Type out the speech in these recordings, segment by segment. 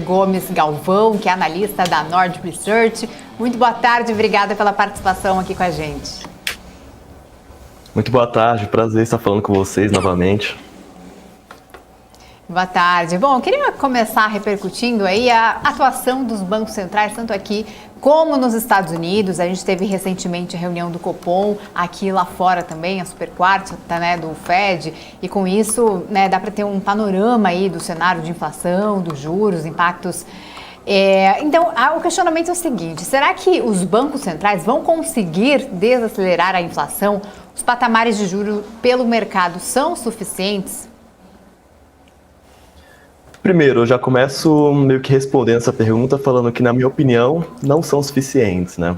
Gomes Galvão, que é analista da Nord Research. Muito boa tarde, obrigada pela participação aqui com a gente. Muito boa tarde, prazer estar falando com vocês novamente. Boa tarde. Bom, eu queria começar repercutindo aí a atuação dos bancos centrais, tanto aqui como nos Estados Unidos. A gente teve recentemente a reunião do Copom, aqui lá fora também, a super quarta, né, do Fed, e com isso, né, dá para ter um panorama aí do cenário de inflação, dos juros, impactos. Então, o questionamento é o seguinte: será que os bancos centrais vão conseguir desacelerar a inflação? Os patamares de juros pelo mercado são suficientes? Primeiro, eu já começo meio que respondendo essa pergunta falando que, na minha opinião, não são suficientes, né?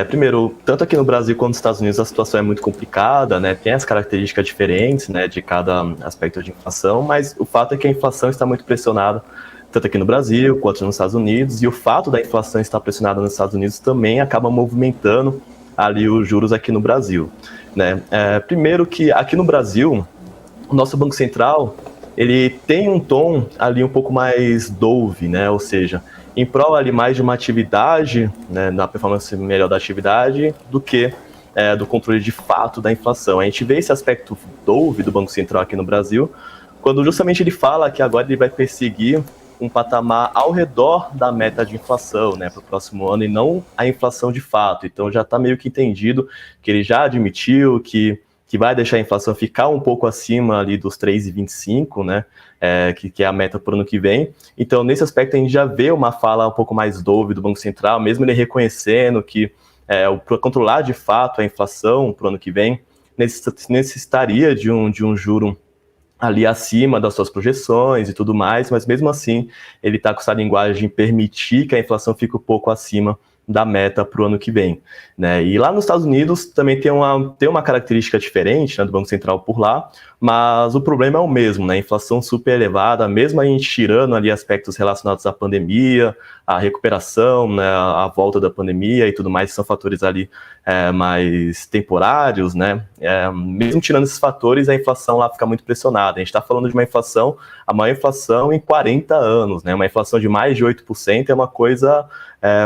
Primeiro, tanto aqui no Brasil quanto nos Estados Unidos a situação é muito complicada, né? Tem as características diferentes, né, de cada aspecto de inflação, mas o fato é que a inflação está muito pressionada, tanto aqui no Brasil quanto nos Estados Unidos, e o fato da inflação estar pressionada nos Estados Unidos também acaba movimentando ali os juros aqui no Brasil, né? Primeiro que aqui no Brasil, o nosso Banco Central, ele tem um tom ali um pouco mais dove, né? Ou seja, em prol ali mais de uma atividade, né, na performance melhor da atividade, do que do controle de fato da inflação. A gente vê esse aspecto dove do Banco Central aqui no Brasil, quando justamente ele fala que agora ele vai perseguir um patamar ao redor da meta de inflação, né, para o próximo ano, e não a inflação de fato. Então já está meio que entendido que ele já admitiu que vai deixar a inflação ficar um pouco acima ali dos 3,25, né, que é a meta para o ano que vem. Então, nesse aspecto, a gente já vê uma fala um pouco mais dove do Banco Central, mesmo ele reconhecendo que para controlar de fato a inflação para o ano que vem, necessitaria de um juro ali acima das suas projeções e tudo mais, mas mesmo assim, ele está com essa linguagem de permitir que a inflação fique um pouco acima da meta para o ano que vem, né? E lá nos Estados Unidos também tem uma característica diferente, né, do Banco Central por lá, mas o problema é o mesmo, né? Inflação super elevada, mesmo a gente tirando ali aspectos relacionados à pandemia, à recuperação, né, à volta da pandemia e tudo mais, que são fatores ali mais temporários, né? Mesmo tirando esses fatores, a inflação lá fica muito pressionada. A gente está falando de uma inflação, a maior inflação em 40 anos, né? Uma inflação de mais de 8% é uma coisa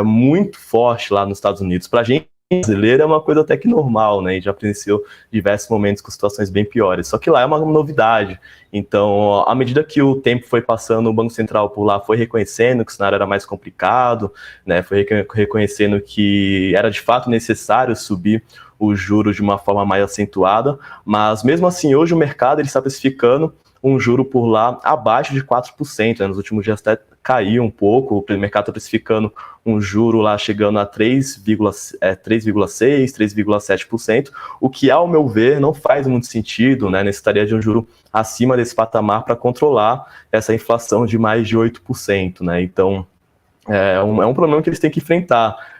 muito forte lá nos Estados Unidos. Para a gente brasileiro é uma coisa até que normal, né? E já presenciou diversos momentos com situações bem piores. Só que lá é uma novidade. Então, à medida que o tempo foi passando, o Banco Central por lá foi reconhecendo que o cenário era mais complicado, né? Foi reconhecendo que era de fato necessário subir os juros de uma forma mais acentuada. Mas mesmo assim, hoje o mercado ele está precificando um juro por lá abaixo de 4%, né? Nos últimos dias até caiu um pouco, o mercado está precificando um juro lá chegando a 3,6%, 3,7%, o que, ao meu ver, não faz muito sentido, né? Necessitaria de um juro acima desse patamar para controlar essa inflação de mais de 8%, né? Então, é um problema que eles têm que enfrentar.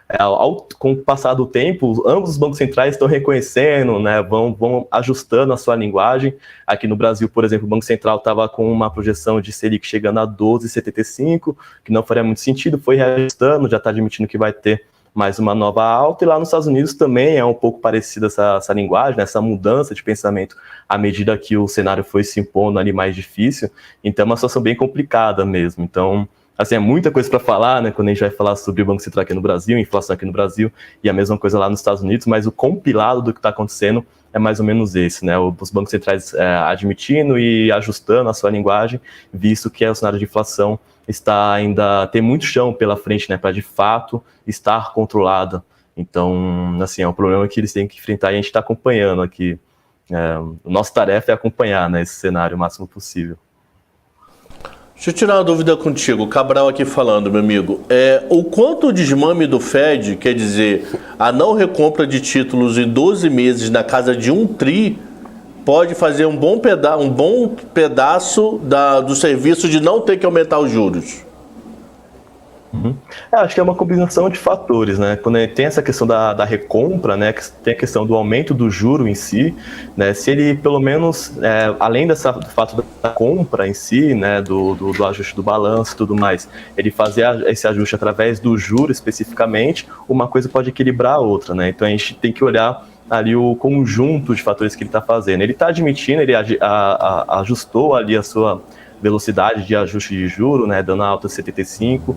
Com o passar do tempo, ambos os bancos centrais estão reconhecendo, né, vão ajustando a sua linguagem. Aqui no Brasil, por exemplo, o Banco Central estava com uma projeção de Selic chegando a 12,75, que não faria muito sentido, foi reajustando, já está admitindo que vai ter mais uma nova alta, e lá nos Estados Unidos também é um pouco parecida essa linguagem, né, essa mudança de pensamento à medida que o cenário foi se impondo ali mais difícil. Então é uma situação bem complicada mesmo. Então, assim, é muita coisa para falar, né, quando a gente vai falar sobre o Banco Central aqui no Brasil, inflação aqui no Brasil, e a mesma coisa lá nos Estados Unidos, mas o compilado do que está acontecendo é mais ou menos esse, né, os bancos centrais admitindo e ajustando a sua linguagem, visto que o cenário de inflação tem muito chão pela frente, né, para de fato estar controlada. Então, assim, é um problema que eles têm que enfrentar e a gente está acompanhando aqui. A nossa tarefa é acompanhar, né, esse cenário o máximo possível. Deixa eu tirar uma dúvida contigo, Cabral aqui falando, meu amigo. O quanto o desmame do Fed, quer dizer, a não recompra de títulos em 12 meses na casa de 1 tri, pode fazer um bom pedaço do serviço de não ter que aumentar os juros? Acho que é uma combinação de fatores, né? Quando tem essa questão da recompra, né? Tem a questão do aumento do juro em si, né? Se ele, pelo menos, além do fato da compra em si, né? Do ajuste do balanço e tudo mais, ele fazer esse ajuste através do juro especificamente, uma coisa pode equilibrar a outra, né? Então a gente tem que olhar ali o conjunto de fatores que ele está fazendo. Ele está admitindo, ele ajustou ali a sua velocidade de ajuste de juro, né, dando a alta 75.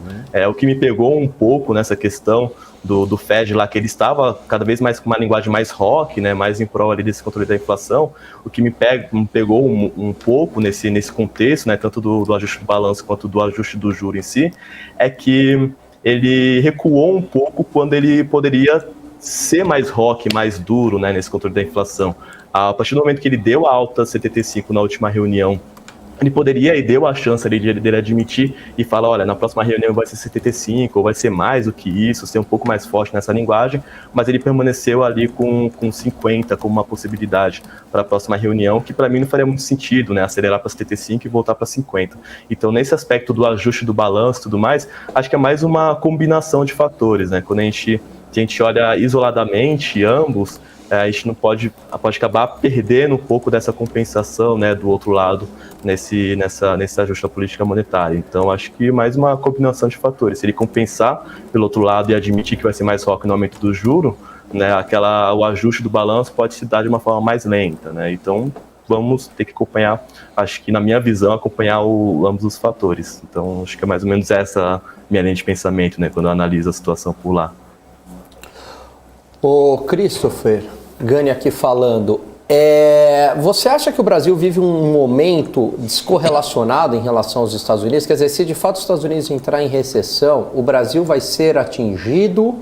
O que me pegou um pouco nessa questão do Fed lá, que ele estava cada vez mais com uma linguagem mais rock, né, mais em prol ali desse controle da inflação. O que me pegou um pouco nesse contexto, né, tanto do ajuste do balanço quanto do ajuste do juro em si, é que ele recuou um pouco quando ele poderia ser mais rock, mais duro, né, nesse controle da inflação. A partir do momento que ele deu a alta 75 na última reunião, ele poderia e deu a chance ali dele admitir e falar, olha, na próxima reunião vai ser 75, ou vai ser mais do que isso, ser um pouco mais forte nessa linguagem, mas ele permaneceu ali com 50 como uma possibilidade para a próxima reunião, que para mim não faria muito sentido, né, acelerar para 75 e voltar para 50. Então, nesse aspecto do ajuste do balanço e tudo mais, acho que é mais uma combinação de fatores, né, quando a gente olha isoladamente ambos, a gente não pode acabar perdendo um pouco dessa compensação, né, do outro lado nesse ajuste da política monetária. Então, acho que mais uma combinação de fatores. Se ele compensar pelo outro lado e admitir que vai ser mais rock no aumento do juro, né, o ajuste do balanço pode se dar de uma forma mais lenta, né? Então, vamos ter que acompanhar, acho que na minha visão, acompanhar ambos os fatores. Então, acho que é mais ou menos essa minha linha de pensamento, né, quando eu analiso a situação por lá. Ô Christopher Gani aqui falando, você acha que o Brasil vive um momento descorrelacionado em relação aos Estados Unidos? Quer dizer, se de fato os Estados Unidos entrar em recessão, o Brasil vai ser atingido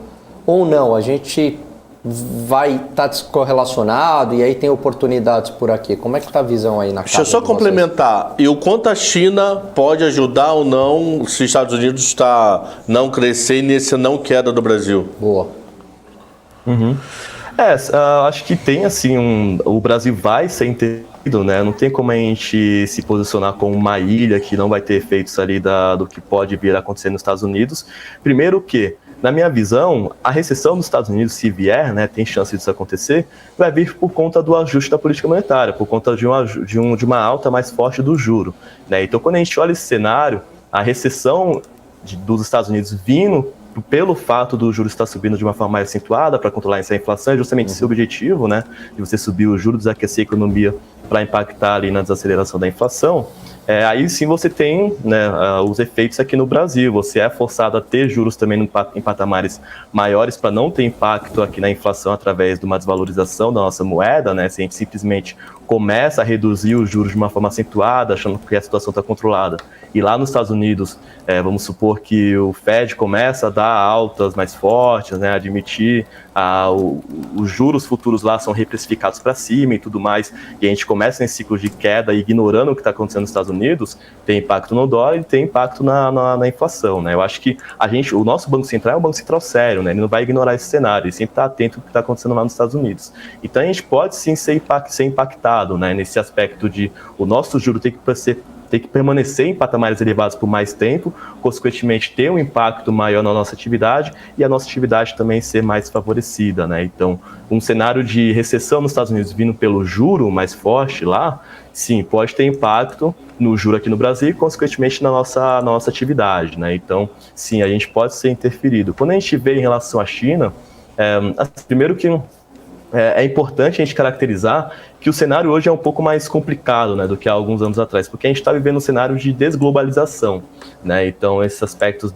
ou não? A gente vai estar descorrelacionado e aí tem oportunidades por aqui. Como é que está a visão aí na casa? Deixa eu só complementar. E o quanto a China pode ajudar ou não se os Estados Unidos está não crescer nesse não queda do Brasil? Boa. Acho que tem assim, o Brasil vai ser entendido, né? Não tem como a gente se posicionar como uma ilha que não vai ter efeitos ali do que pode vir a acontecer nos Estados Unidos. Primeiro que, na minha visão, a recessão dos Estados Unidos, se vier, né, tem chance disso acontecer, vai vir por conta do ajuste da política monetária, por conta de uma alta mais forte do juro, né? Então, quando a gente olha esse cenário, a recessão dos Estados Unidos vindo pelo fato do juros estar subindo de uma forma mais acentuada para controlar essa inflação, é justamente esse objetivo, né, de você subir os juros, desaquecer a economia para impactar ali na desaceleração da inflação. Aí sim você tem, né, os efeitos aqui no Brasil. Você é forçado a ter juros também em patamares maiores para não ter impacto aqui na inflação através de uma desvalorização da nossa moeda, né? Se a gente simplesmente começa a reduzir os juros de uma forma acentuada, achando que a situação está controlada, e lá nos Estados Unidos, vamos supor que o Fed começa a dar altas mais fortes, né, admitir os juros futuros lá são reprecificados para cima e tudo mais, e a gente começa nesse ciclo de queda ignorando o que está acontecendo nos Estados Unidos, tem impacto no dólar e tem impacto na inflação, né? Eu acho que o nosso Banco Central é um Banco Central sério, né? Ele não vai ignorar esse cenário, ele sempre está atento ao que está acontecendo lá nos Estados Unidos. Então a gente pode sim ser impactado, né, nesse aspecto de o nosso juro tem que permanecer em patamares elevados por mais tempo, consequentemente ter um impacto maior na nossa atividade e a nossa atividade também ser mais favorecida, né? Então, um cenário de recessão nos Estados Unidos vindo pelo juro mais forte lá, sim, pode ter impacto no juro aqui no Brasil e, consequentemente, na nossa atividade, né? Então, sim, a gente pode ser interferido. Quando a gente vê em relação à China, primeiro que é importante a gente caracterizar que o cenário hoje é um pouco mais complicado, né, do que há alguns anos atrás, porque a gente está vivendo um cenário de desglobalização, né? Então esses aspectos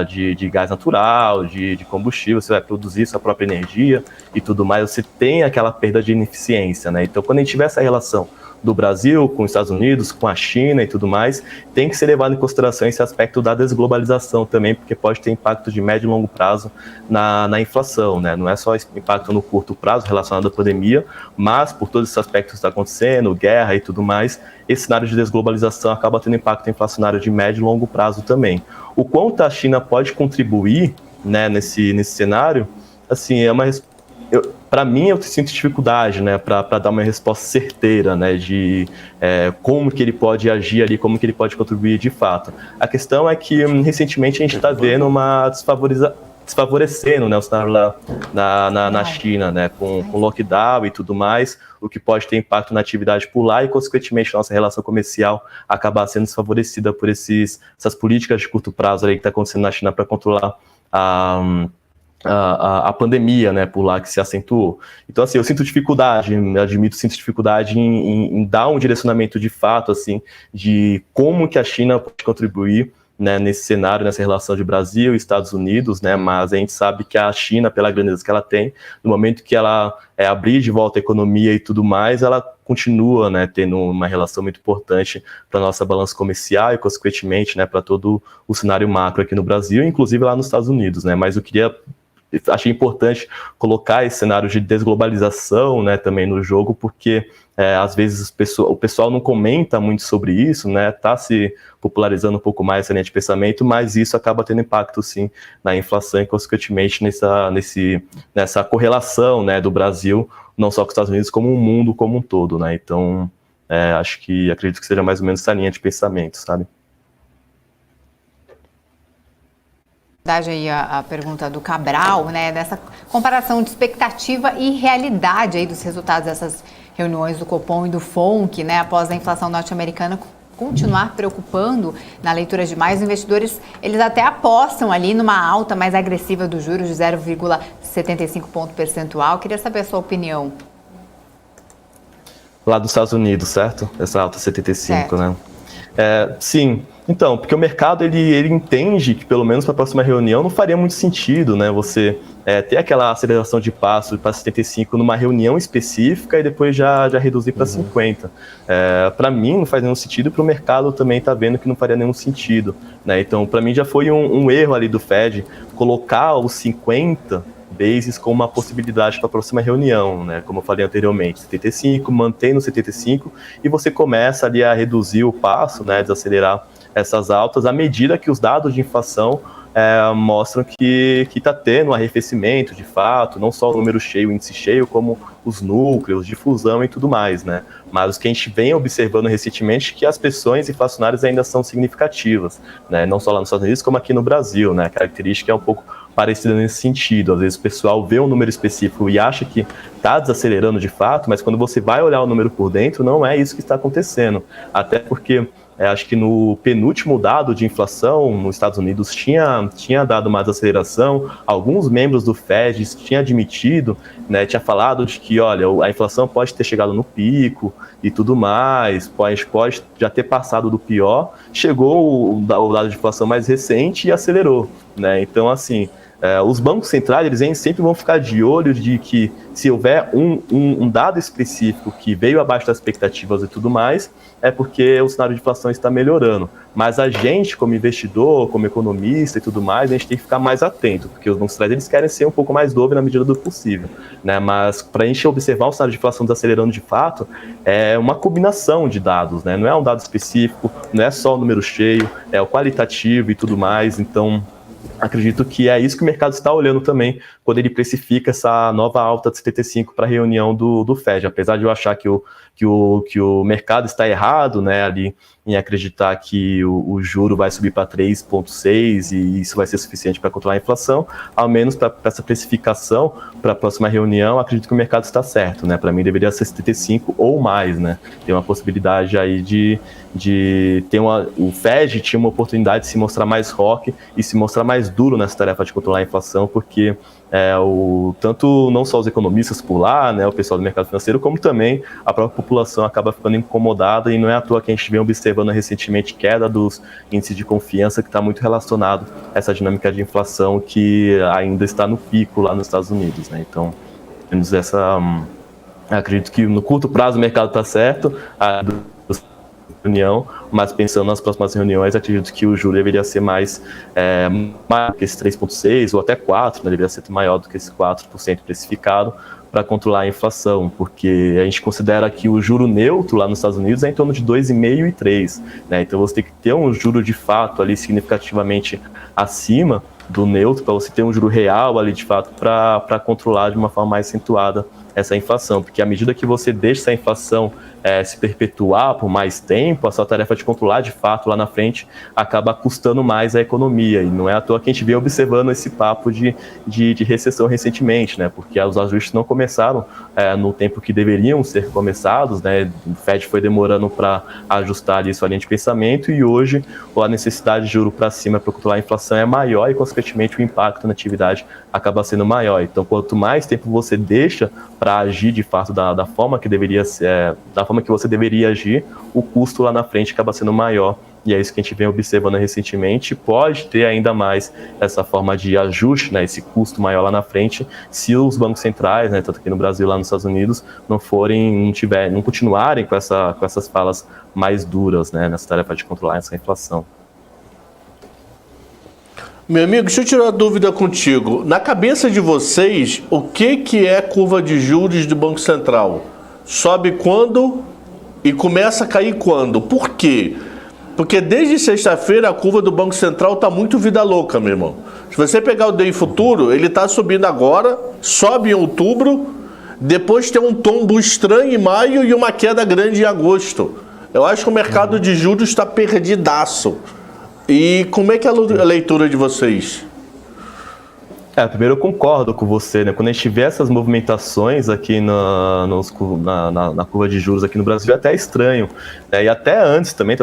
de gás natural, de combustível, você vai produzir sua própria energia e tudo mais, você tem aquela perda de ineficiência, né? Então quando a gente tiver essa relação do Brasil com os Estados Unidos, com a China e tudo mais, tem que ser levado em consideração esse aspecto da desglobalização também, porque pode ter impacto de médio e longo prazo na inflação, né? Não é só impacto no curto prazo relacionado à pandemia, mas por todos esses aspectos que estão acontecendo, guerra e tudo mais, esse cenário de desglobalização acaba tendo impacto inflacionário de médio e longo prazo também. O quanto a China pode contribuir, né, nesse cenário, assim, para mim, eu sinto dificuldade, né, para dar uma resposta certeira, né, de como que ele pode agir ali, como que ele pode contribuir de fato. A questão é que, recentemente, a gente está vendo uma desfavorecendo, né, o cenário lá na China, né, com lockdown e tudo mais, o que pode ter impacto na atividade por lá e, consequentemente, nossa relação comercial acabar sendo desfavorecida por essas políticas de curto prazo aí que está acontecendo na China para controlar a pandemia, né, por lá que se acentuou. Então, assim, eu sinto dificuldade, sinto dificuldade em dar um direcionamento de fato, assim, de como que a China pode contribuir, né, nesse cenário, nessa relação de Brasil e Estados Unidos, né, mas a gente sabe que a China, pela grandeza que ela tem, no momento que ela abrir de volta a economia e tudo mais, ela continua, né, tendo uma relação muito importante para a nossa balança comercial e, consequentemente, né, para todo o cenário macro aqui no Brasil, inclusive lá nos Estados Unidos, né, mas achei importante colocar esse cenário de desglobalização, né, também no jogo, porque às vezes o pessoal não comenta muito sobre isso, né, tá se popularizando um pouco mais essa linha de pensamento, mas isso acaba tendo impacto, sim, na inflação e, consequentemente, nessa correlação, né, do Brasil, não só com os Estados Unidos, como o mundo como um todo, né, então acredito que seja mais ou menos essa linha de pensamento, sabe? Aí a pergunta do Cabral, né, dessa comparação de expectativa e realidade aí dos resultados dessas reuniões do Copom e do FONC, né, após a inflação norte-americana continuar preocupando na leitura de mais investidores, eles até apostam ali numa alta mais agressiva dos juros de 0,75 ponto percentual. Queria saber a sua opinião. Lá dos Estados Unidos, certo? Essa alta 75, certo. Né? Sim, então, porque o mercado ele entende que pelo menos para a próxima reunião não faria muito sentido, né, você ter aquela aceleração de passo para 75 numa reunião específica e depois já reduzir para 50. Para mim não faz nenhum sentido, para o mercado também está vendo que não faria nenhum sentido, né? Então, para mim já foi um erro ali do Fed colocar os 50 bases como uma possibilidade para a próxima reunião, né? Como eu falei anteriormente, 75, mantém no 75 e você começa ali a reduzir o passo, né, desacelerar essas altas à medida que os dados de inflação mostram que está tendo um arrefecimento de fato, não só o número cheio, o índice cheio, como os núcleos de fusão e tudo mais, né? Mas o que a gente vem observando recentemente é que as pressões inflacionárias ainda são significativas, né? Não só lá nos Estados Unidos, como aqui no Brasil, né? A característica é um pouco parecida nesse sentido. Às vezes o pessoal vê um número específico e acha que está desacelerando de fato, mas quando você vai olhar o número por dentro, não é isso que está acontecendo. Até porque acho que no penúltimo dado de inflação nos Estados Unidos tinha dado uma desaceleração. Alguns membros do Fed tinham admitido, né, tinha falado de que, olha, a inflação pode ter chegado no pico e tudo mais, pode já ter passado do pior. Chegou o dado de inflação mais recente e acelerou, né? Então, assim, os bancos centrais eles sempre vão ficar de olho de que se houver um dado específico que veio abaixo das expectativas e tudo mais, é porque o cenário de inflação está melhorando. Mas a gente, como investidor, como economista e tudo mais, a gente tem que ficar mais atento, porque os bancos centrais eles querem ser um pouco mais dove na medida do possível, né? Mas para a gente observar o cenário de inflação desacelerando de fato, é uma combinação de dados, né? Não é um dado específico, não é só o número cheio, é o qualitativo e tudo mais. Então, acredito que é isso que o mercado está olhando também quando ele precifica essa nova alta de 75 para a reunião do Fed. Apesar de eu achar que o mercado está errado, né, ali em acreditar que o juro vai subir para 3,6 e isso vai ser suficiente para controlar a inflação, ao menos para essa precificação para a próxima reunião, acredito que o mercado está certo, né? Para mim deveria ser 75 ou mais, né? Tem uma possibilidade aí de ter o Fed tinha uma oportunidade de se mostrar mais rock e se mostrar mais duro nessa tarefa de controlar a inflação, porque tanto não só os economistas por lá, né, o pessoal do mercado financeiro, como também a própria população acaba ficando incomodada, e não é à toa que a gente vem observando recentemente queda dos índices de confiança, que está muito relacionado a essa dinâmica de inflação que ainda está no pico lá nos Estados Unidos, né? Então, menos acredito que no curto prazo o mercado está certo, reunião, mas pensando nas próximas reuniões, acredito que o juro deveria ser maior do que esse 3,6% ou até 4%, né? Deveria ser maior do que esse 4% precificado para controlar a inflação, porque a gente considera que o juro neutro lá nos Estados Unidos é em torno de 2,5% e 3%, né? Então você tem que ter um juro de fato ali significativamente acima do neutro, para você ter um juro real ali de fato para controlar de uma forma mais acentuada essa inflação, porque à medida que você deixa essa inflação se perpetuar por mais tempo, a sua tarefa de controlar de fato lá na frente acaba custando mais a economia, e não é à toa que a gente vem observando esse papo de recessão recentemente, né? Porque os ajustes não começaram começaram no tempo que deveriam ser começados, né? O Fed foi demorando para ajustar ali sua linha de pensamento e hoje a necessidade de juros para cima para controlar a inflação é maior e, consequentemente, o impacto na atividade acaba sendo maior. Então, quanto mais tempo você deixa para agir de fato da forma que deveria ser, da forma que você deveria agir, o custo lá na frente acaba sendo maior. E é isso que a gente vem observando recentemente. Pode ter ainda mais essa forma de ajuste, né, esse custo maior lá na frente, se os bancos centrais, né, tanto aqui no Brasil lá nos Estados Unidos, não continuarem com essas falas mais duras, né, nessa tarefa de controlar essa inflação. Meu amigo, deixa eu tirar uma dúvida contigo. Na cabeça de vocês, o que é curva de juros do Banco Central? Sobe quando e começa a cair quando? Por quê? Porque desde sexta-feira a curva do Banco Central está muito vida louca, meu irmão. Se você pegar o DI futuro, ele está subindo agora, sobe em outubro, depois tem um tombo estranho em maio e uma queda grande em agosto. Eu acho que o mercado de juros está perdidaço. E como é que é a leitura de vocês? Primeiro eu concordo com você, né? Quando a gente vê essas movimentações aqui na curva de juros aqui no Brasil, é até estranho, né? E até antes também,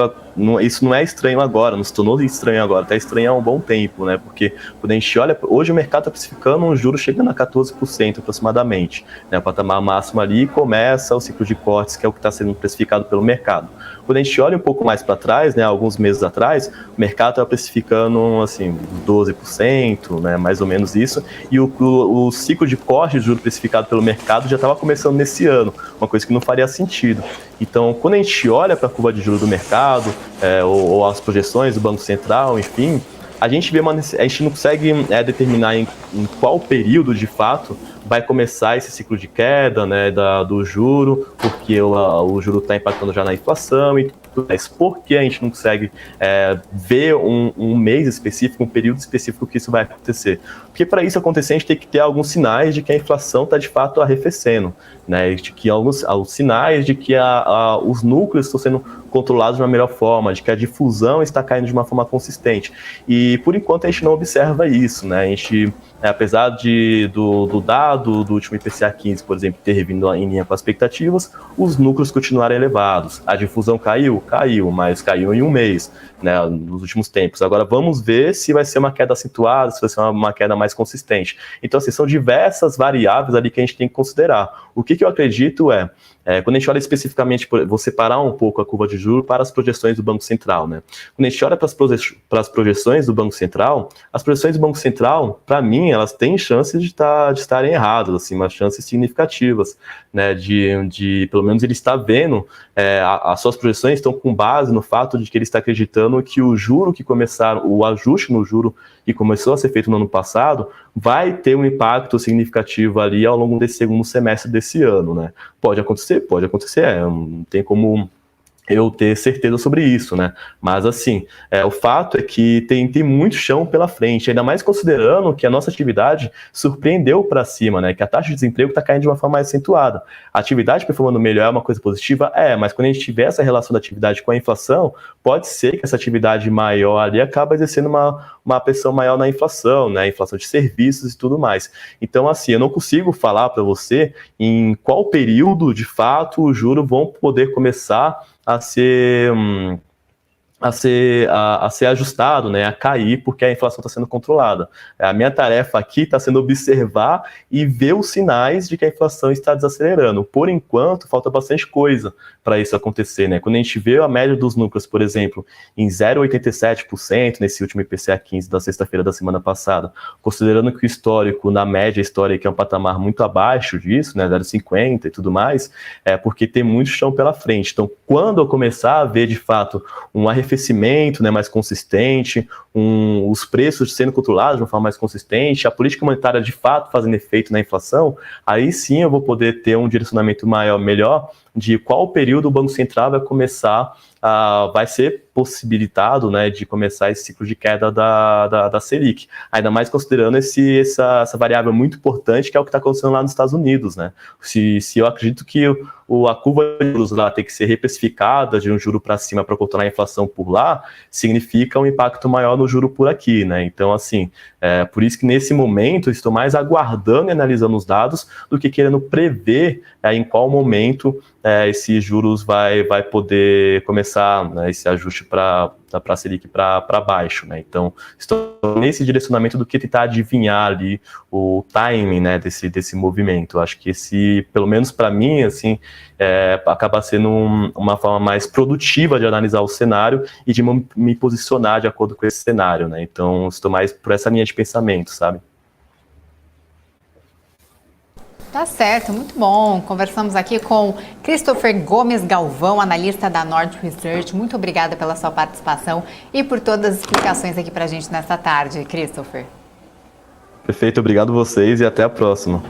isso não é estranho agora, não se tornou estranho agora, até estranho há um bom tempo, né? Porque quando a gente olha, hoje o mercado está precificando um juro chegando a 14% aproximadamente, né? O patamar máximo ali começa o ciclo de cortes, que é o que está sendo precificado pelo mercado. Quando a gente olha um pouco mais para trás, né, alguns meses atrás, o mercado estava precificando assim, 12%, né, mais ou menos isso, e o ciclo de corte de juros precificado pelo mercado já estava começando nesse ano, uma coisa que não faria sentido. Então, quando a gente olha para a curva de juros do mercado, ou as projeções do Banco Central, enfim, a gente não consegue determinar em qual período, de fato, vai começar esse ciclo de queda, né, do juro, porque o juro está impactando já na inflação e tudo mais. Por que a gente não consegue ver um mês específico, um período específico que isso vai acontecer? Porque para isso acontecer, a gente tem que ter alguns sinais de que a inflação está de fato arrefecendo, né, de que alguns sinais de que os núcleos estão sendo controlados de uma melhor forma, de que a difusão está caindo de uma forma consistente. E por enquanto a gente não observa isso, né? A gente, apesar do dado do último IPCA 15, por exemplo, ter vindo em linha com as expectativas, os núcleos continuaram elevados. A difusão caiu, mas caiu em um mês, né, nos últimos tempos. Agora vamos ver se vai ser uma queda acentuada, se vai ser uma queda mais consistente. Então, assim, são diversas variáveis ali que a gente tem que considerar. O que eu acredito quando a gente olha especificamente, vou separar um pouco a curva de juros para as projeções do Banco Central, né? Quando a gente olha para as projeções do Banco Central, as projeções do Banco Central, para mim, elas têm chances de estarem erradas, assim, umas chances significativas, né? De pelo menos ele está vendo, as suas projeções estão com base no fato de que ele está acreditando que o ajuste no juro que começou a ser feito no ano passado, vai ter um impacto significativo ali ao longo desse segundo semestre desse ano, né? Pode acontecer, não tem como eu ter certeza sobre isso, né? Mas, assim, o fato é que tem muito chão pela frente, ainda mais considerando que a nossa atividade surpreendeu para cima, né? Que a taxa de desemprego está caindo de uma forma mais acentuada. A atividade performando melhor é uma coisa positiva? Mas quando a gente tiver essa relação da atividade com a inflação, pode ser que essa atividade maior ali acabe exercendo uma pressão maior na inflação, né? Inflação de serviços e tudo mais. Então, assim, eu não consigo falar para você em qual período, de fato, os juros vão poder começar a ser ajustado, né, a cair, porque a inflação está sendo controlada. A minha tarefa aqui está sendo observar e ver os sinais de que a inflação está desacelerando. Por enquanto, falta bastante coisa para isso acontecer, né? Quando a gente vê a média dos núcleos, por exemplo, em 0,87% nesse último IPCA 15 da sexta-feira da semana passada, considerando que o histórico, na média histórica, é um patamar muito abaixo disso, né, 0,50 e tudo mais, porque tem muito chão pela frente. Então, quando eu começar a ver, de fato, um arrefecimento, né, mais consistente, os preços sendo controlados de uma forma mais consistente, a política monetária de fato fazendo efeito na inflação, aí sim eu vou poder ter um direcionamento melhor de qual período o Banco Central vai ser possibilitado, né, de começar esse ciclo de queda da Selic. Ainda mais considerando essa variável muito importante que é o que está acontecendo lá nos Estados Unidos, né? Se eu acredito que a curva de juros lá tem que ser reprecificada de um juro para cima para controlar a inflação por lá, significa um impacto maior no juro por aqui, né? Então, assim, por isso que nesse momento estou mais aguardando e analisando os dados do que querendo prever em qual momento esses juros vai poder começar, né, esse ajuste para a Selic para baixo, né? Então, estou nesse direcionamento do que tentar adivinhar ali o timing, né, desse movimento. Acho que esse, pelo menos para mim, assim, acaba sendo uma forma mais produtiva de analisar o cenário e de me posicionar de acordo com esse cenário, né? Então, estou mais por essa linha de pensamento, sabe? Tá certo, muito bom. Conversamos aqui com Christopher Gomes Galvão, analista da Nord Research. Muito obrigada pela sua participação e por todas as explicações aqui pra gente nesta tarde, Christopher. Perfeito, obrigado vocês e até a próxima.